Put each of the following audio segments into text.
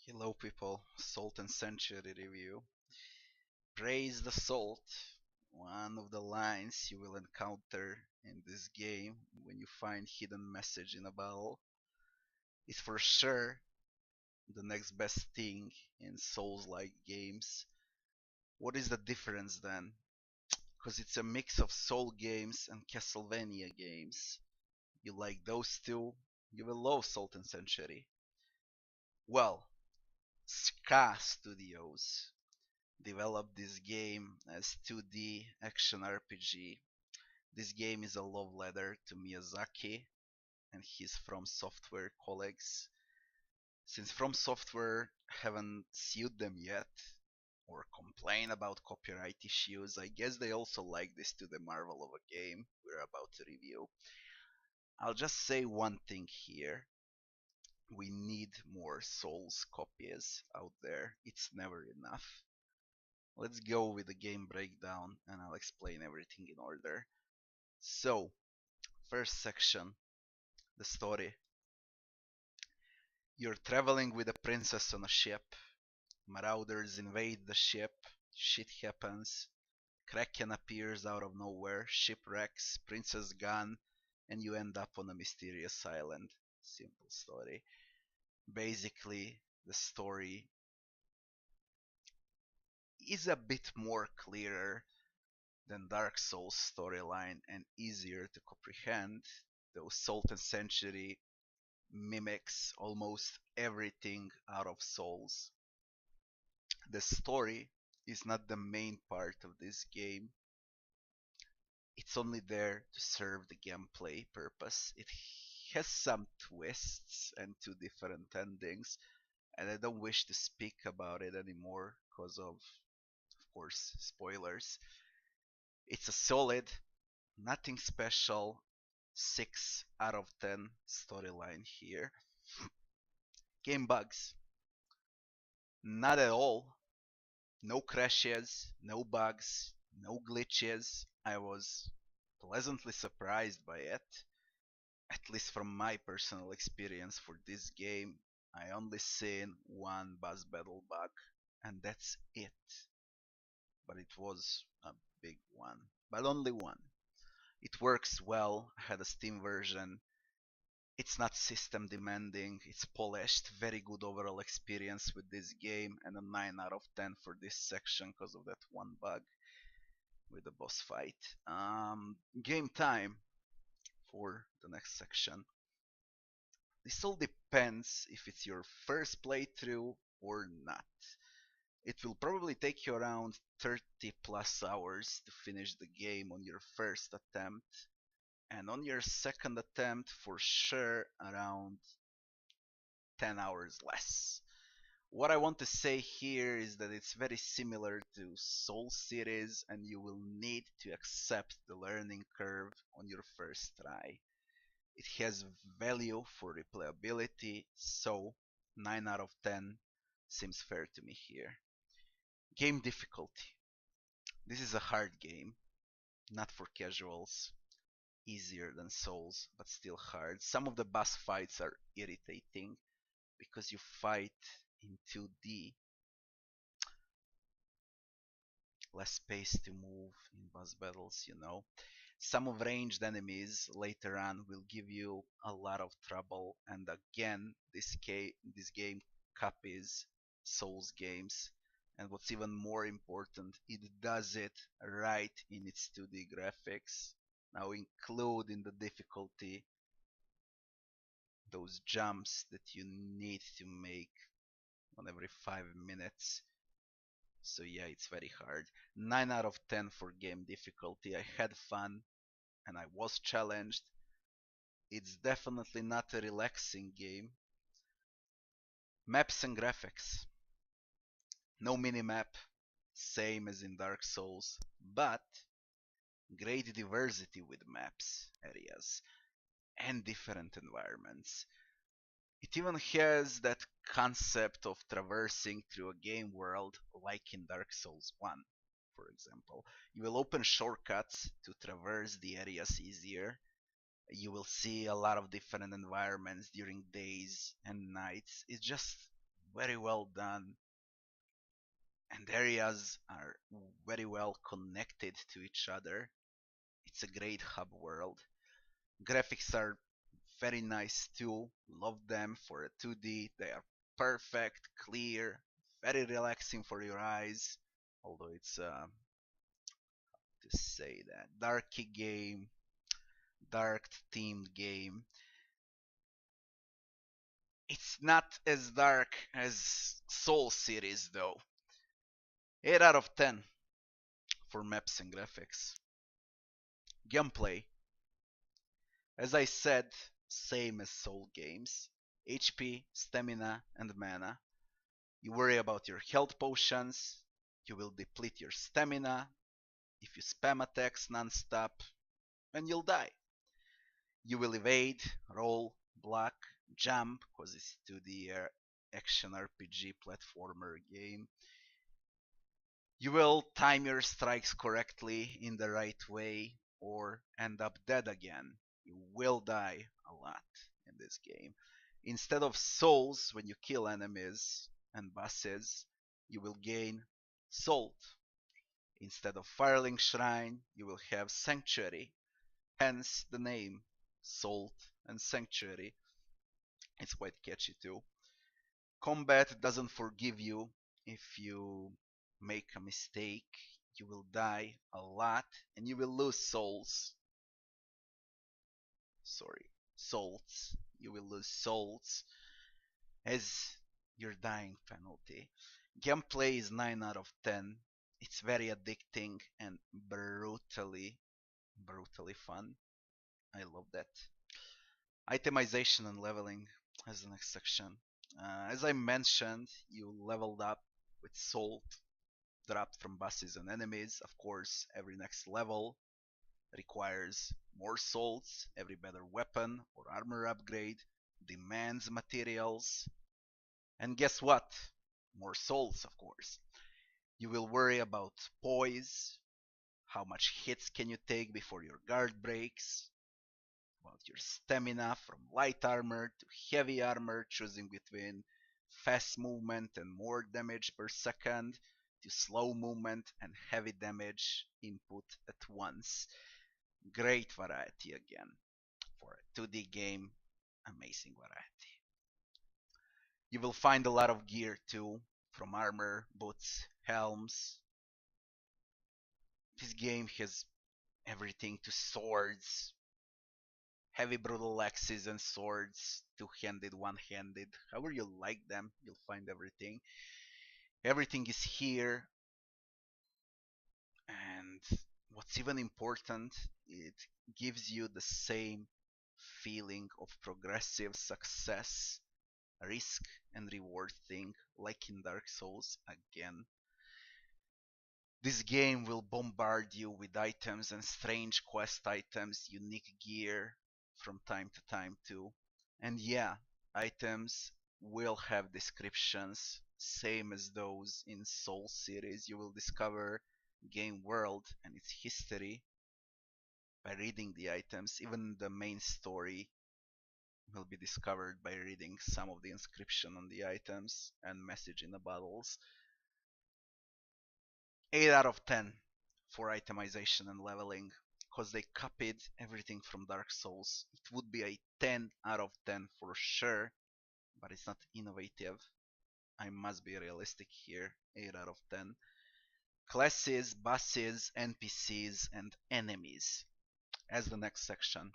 Hello people, Salt and Century review. Praise the salt. One of the lines you will encounter in this game when you find hidden message in a battle is for sure the next best thing in Souls-like games. What is the difference then? Because it's a mix of Soul games and Castlevania games. You like those two, you will love Salt and Century. Well, Ska Studios developed this game as 2D action RPG. This game is a love letter to Miyazaki and his From Software colleagues. Since From Software haven't sued them yet or complain about copyright issues, I guess they also like this to the marvel of a game we're about to review. I'll just say one thing here. We need more Souls copies out there. It's never enough. Let's go with the game breakdown and I'll explain everything in order. So, first section, the story. You're traveling with a princess on a ship. Marauders invade the ship. Shit happens. Kraken appears out of nowhere. Shipwrecks. Princess gone. And you end up on a mysterious island. Simple story. Basically, the story is a bit more clearer than Dark Souls storyline and easier to comprehend, though Salt and Century mimics almost everything out of Souls. The story is not the main part of this game. It's only there to serve the gameplay purpose. It has some twists and two different endings, and I don't wish to speak about it anymore because of course, spoilers. It's a solid, nothing special, 6 out of 10 storyline here. Game bugs. Not at all. No crashes, no bugs, no glitches. I was pleasantly surprised by it. At least from my personal experience for this game, I only seen one boss battle bug, and that's it. But it was a big one. But only one. It works well. I had a Steam version. It's not system demanding, it's polished, very good overall experience with this game, and a 9 out of 10 for this section because of that one bug with the boss fight. Game time for the next section. This all depends if it's your first playthrough or not. It will probably take you around 30 plus hours to finish the game on your first attempt, and on your second attempt for sure around 10 hours less. What I want to say here is that it's very similar to Soul series and you will need to accept the learning curve on your first try. It has value for replayability, so 9 out of 10 seems fair to me here. Game difficulty. This is a hard game, not for casuals. Easier than Souls, but still hard. Some of the boss fights are irritating because you fight in 2D. Less space to move in boss battles, you know. Some of ranged enemies later on will give you a lot of trouble, and again, this game copies Souls games. And what's even more important, it does it right in its 2D graphics. Now include in the difficulty those jumps that you need to make on every 5 minutes. So yeah, it's very hard. 9 out of 10 for game difficulty. I had fun and I was challenged. It's definitely not a relaxing game. Maps and graphics. No minimap, same as in Dark Souls, but great diversity with maps, areas, and different environments. It even has that concept of traversing through a game world like in Dark Souls 1, for example. You will open shortcuts to traverse the areas easier. You will see a lot of different environments during days and nights. It's just very well done, and areas are very well connected to each other. It's a great hub world. Graphics are very nice too. Love them for a 2D. They are perfect, clear, very relaxing for your eyes. Although it's to say that darky game, dark themed game. It's not as dark as Soul series though. 8 out of 10 for maps and graphics. Gameplay. As I said, same as Soul games. HP, stamina, and mana. You worry about your health potions. You will deplete your stamina if you spam attacks non-stop, and you'll die. You will evade, roll, block, jump, because it's 2D action RPG platformer game. You will time your strikes correctly in the right way or end up dead again. You will die a lot in this game. Instead of souls when you kill enemies and bosses, you will gain salt. Instead of Firelink Shrine, you will have Sanctuary. Hence the name Salt and Sanctuary. It's quite catchy too. Combat doesn't forgive you if you make a mistake. You will die a lot and you will lose souls. Sorry, salts. You will lose souls as your dying penalty. Gameplay is 9 out of 10. It's very addicting and brutally fun. I love that. Itemization and leveling as the next section. As I mentioned, you leveled up with salt dropped from bosses and enemies. Of course, every next level requires more salts. Every better weapon or armor upgrade demands materials. And guess what? More salts, of course. You will worry about poise. How much hits can you take before your guard breaks? About your stamina from light armor to heavy armor, choosing between fast movement and more damage per second to slow movement and heavy damage input at once. Great variety again. For a 2D game, amazing variety. You will find a lot of gear too, from armor, boots, helms. This game has everything to swords, heavy brutal axes and swords, two-handed, one-handed, however you like them, you'll find everything. Everything is here, and what's even important, it gives you the same feeling of progressive success, risk and reward thing like in Dark Souls again. This game will bombard you with items and strange quest items, unique gear from time to time too. And yeah, items will have descriptions, same as those in Soul series. You will discover game world and its history by reading the items. Even the main story will be discovered by reading some of the inscription on the items and message in the battles. 8 out of 10 for itemization and leveling, because they copied everything from Dark Souls. It would be a 10 out of 10 for sure, but it's not innovative. I must be realistic here. 8 out of 10. Classes, bosses, NPCs, and enemies as the next section.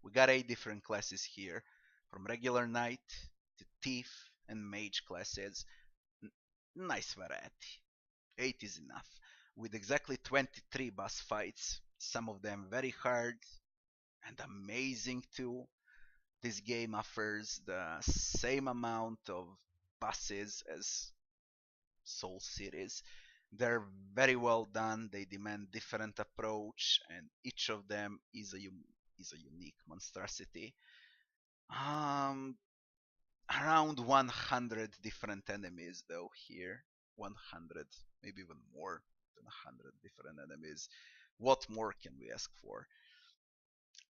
We got 8 different classes here, from regular knight to thief and mage classes. Nice variety. 8 is enough, with exactly 23 boss fights, some of them very hard and amazing too. This game offers the same amount of bosses as Soul series. They're very well done, they demand different approach, and each of them is a unique monstrosity. Around 100 different enemies though here. 100, maybe even more than 100 different enemies. What more can we ask for?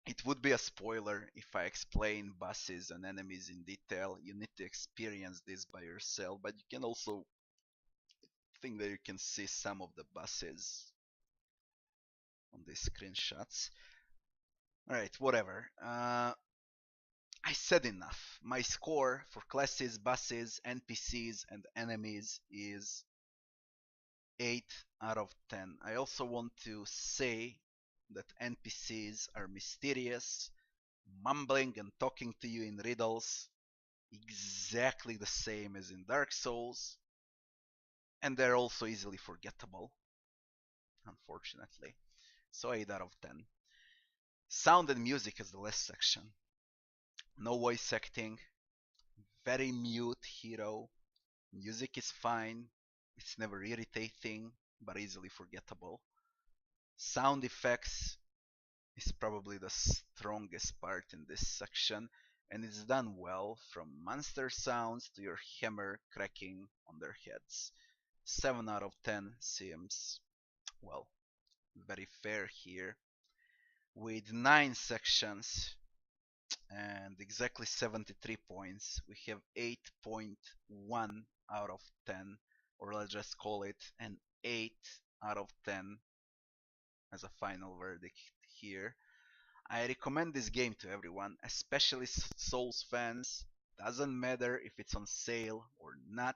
It would be a spoiler if I explain bosses and enemies in detail. You need to experience this by yourself, but you can also think that you can see some of the bosses on these screenshots. Alright, whatever. I said enough. My score for classes, bosses, NPCs, and enemies is 8 out of 10. I also want to say that NPCs are mysterious, mumbling and talking to you in riddles, exactly the same as in Dark Souls, and they're also easily forgettable, unfortunately. So 8 out of 10. Sound and music is the last section. No voice acting, very mute hero. Music is fine, it's never irritating, but easily forgettable. Sound effects is probably the strongest part in this section, and it's done well, from monster sounds to your hammer cracking on their heads. 7 out of 10 seems, well, very fair here. With 9 sections and exactly 73 points, we have 8.1 out of 10, or let's just call it an 8 out of 10 as a final verdict here. I recommend this game to everyone, especially Souls fans. Doesn't matter if it's on sale or not,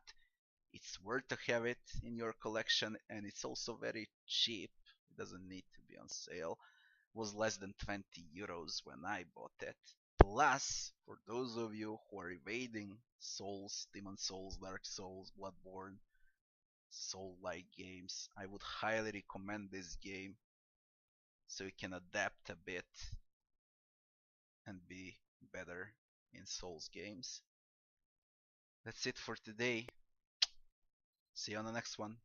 it's worth to have it in your collection, and it's also very cheap. It doesn't need to be on sale. It was less than 20 euros when I bought it. Plus, for those of you who are evading Souls, Demon Souls, Dark Souls, Bloodborne, Soul-like games, I would highly recommend this game so you can adapt a bit and be better in Souls games. That's it for today. See you on the next one.